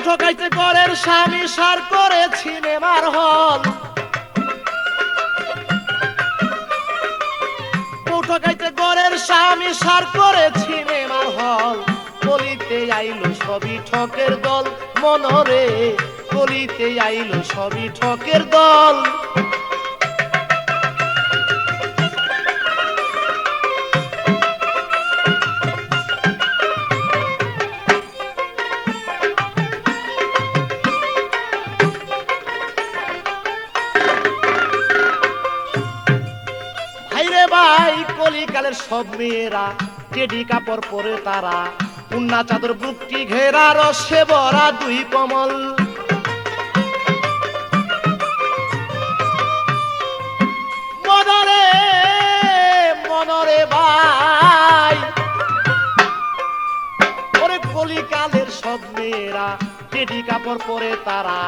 ঠকাইতে ঘরের স্বামী সার করে সিনেমার হল, ঠকাইতে ঘরের স্বামী সার করে সিনেমার হল, কলিতে আইলো সবই ঠকের দল মনরে, কলিতে আইলো সবই ঠকের দল। ভাই কলিকালের সব মেয়েরা টেডি কাপড় পরে তারা, উন্না চাদর বুকটি ঘেরা রসে ভরা দুই কমল, মনরে মনরে ভাই ওরে কলিকালের সব মেয়েরা টেডি কাপড় পরে তারা,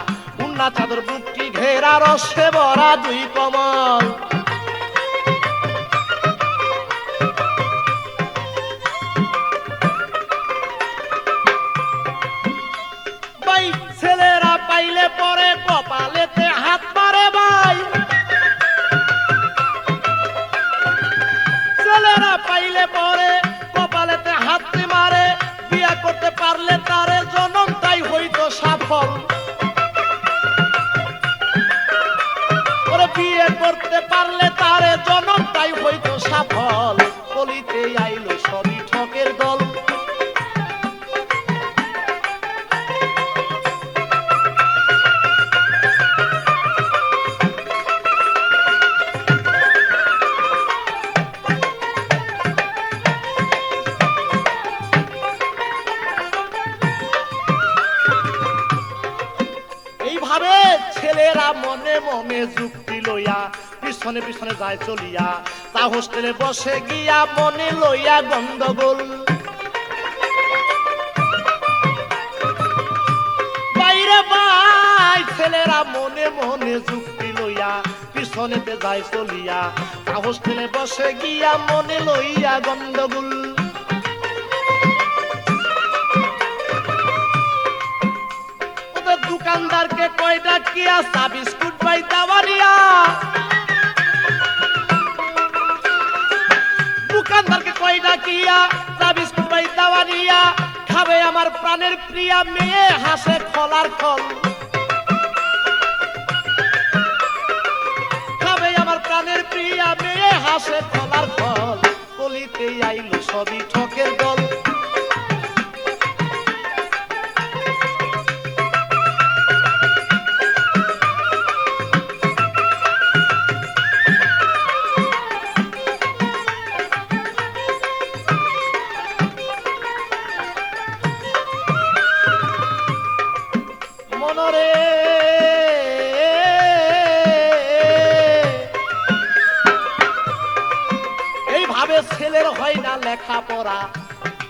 উন্না চাদর বুকটি ঘেরা রসে ভরা দুই কমল। ছেলেরা পাইলে পরে কপালেতে হাত মারে ভাই, ছেলেরা পাইলে পরে কপালেতে হাত মারে, বিয়া করতে পারলে তারে জনম তাই হইতো সফল, ওরে বিয়ে করতে পারলে তারে জনম তাই হইতো সফল, কলিতে আইলো সবই ঠকের দল। এইভাবে ছেলেরা মনে মনে যুক্তি লইয়া পিছনে পিছনে যায় চলিয়া, তা হোস্টেলে বসে গিয়া মনে লইয়া গন্ডগোল, বাইরে ভাই ছেলেরা মনে মনে যুক্তি লইয়া পিছনেতে যায় চলিয়া, তা হোস্টেলে বসে গিয়া মনে লইয়া গন্ডগোল। দোকানদারকে কয়টা কিয়া চা বিস্কুট পাই দাওয়ারিয়া, দোকানদারকে কয়টা কিয়া চা বিস্কুট পাই দাওয়ারিয়া, খাবে আমার প্রাণের প্রিয়া মেয়ে হাসে খলার খল, খাবে আমার প্রাণের প্রিয়া মেয়ে হাসে খলার খল, কলিতে আইলো সবই ঠকের দল। মনরে এইভাবে ছেলের হয় না লেখাপড়া,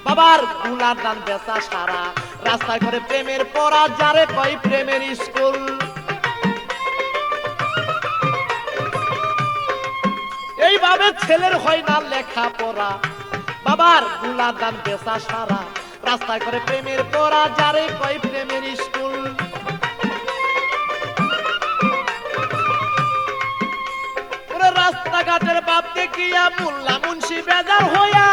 বাবার গুলার দান বেচা সারা, রাস্তায় করে প্রেমের পড়া যারে কয় প্রেমের স্কুল, এইভাবে ছেলের হয় না লেখাপড়া, বাবার গুলার দান বেচা সারা, রাস্তায় করে প্রেমের পড়া যারে কয় প্রেমের স্কুল। রাস্তাঘাটের বাপ দেখিয়া মোল্লা মুন্সি বেজার হইয়া,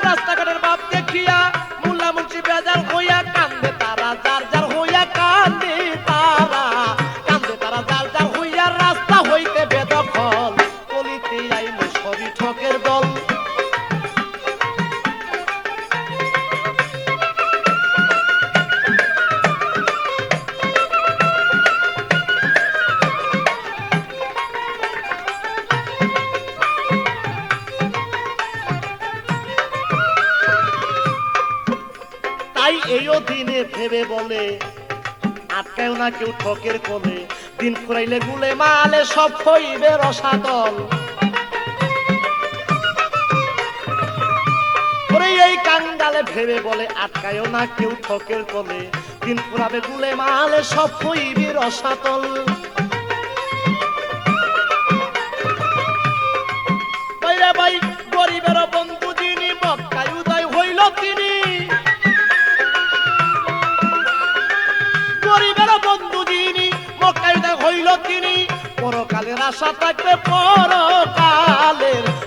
রাস্তাঘাটের বাপ দেখিয়া মোল্লা মুন্সি বেজার হইয়া, কান্দে তারা যার যার হইয়া, কান্দে তারা যার যার হইয়া, রাস্তা হইতে বেদখল, কলিতে আইলো সবই ঠকের দল। তাই এই দিনে ভেবে বলে আটকায়ও না কেউ ঠকের কোলে, দিন ফুরাইলে গুলে মালে সব হইবে রসাতল, ওরে এই কাঙ্গালে ভেবে বলে আটকায়ও না কেউ ঠকের কোলে, দিন ফুরাবে গুলে মালে সব হইবে রসাতল। ভাই গরিবের বন্ধু যিনি মক্কায় উদয় হইল তিনি, আশা থাকলে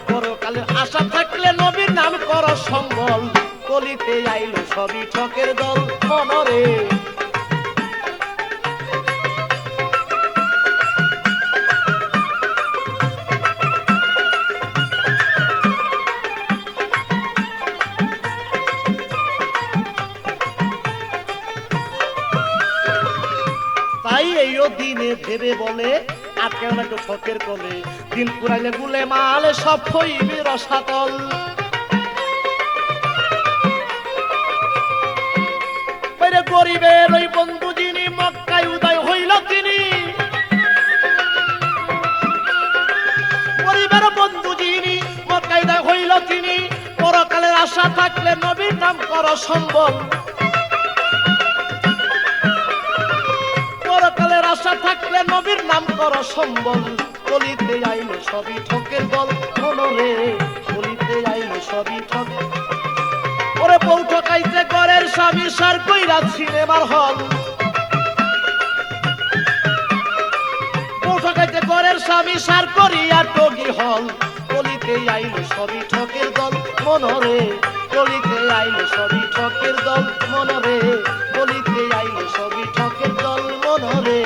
পরকালের আশা থাকলে নবীর নাম কর সম্বল কলিতে আইলো সবই ঠকের দল মনরে তাই এইও দিনে ভেবে বলে আর কেউ না কেউ ঠকের কলে দিন পুরাইলে গুলে মালে সব হইবে রসাতল গরিবের ওই বন্ধু যিনি মক্কায় উদয় হইল তিনি গরিবের বন্ধু যিনি মক্কায় উদয় হইল তিনি পরকালের আশা থাকলে নবীর নাম কর সম্বল পরকালের আশা থাকলে নবীর নাম কর সম্বল কলিতে আইলো সবই ঠকের দল মনরে কলিতে আইলো সবই ঠক ওরে বউ ঠকাইতে ঘরের স্বামী সার কইরা সিনেমার হল বউ ঠকাইতে ঘরের স্বামী সার করিয়া টগি হল কলিতে আইলো সবই ঠকের দল মনরে কলিতে আইলো সবই ঠকের দল মনরে কলিতে আইলো সবই ঠকের দল মনরে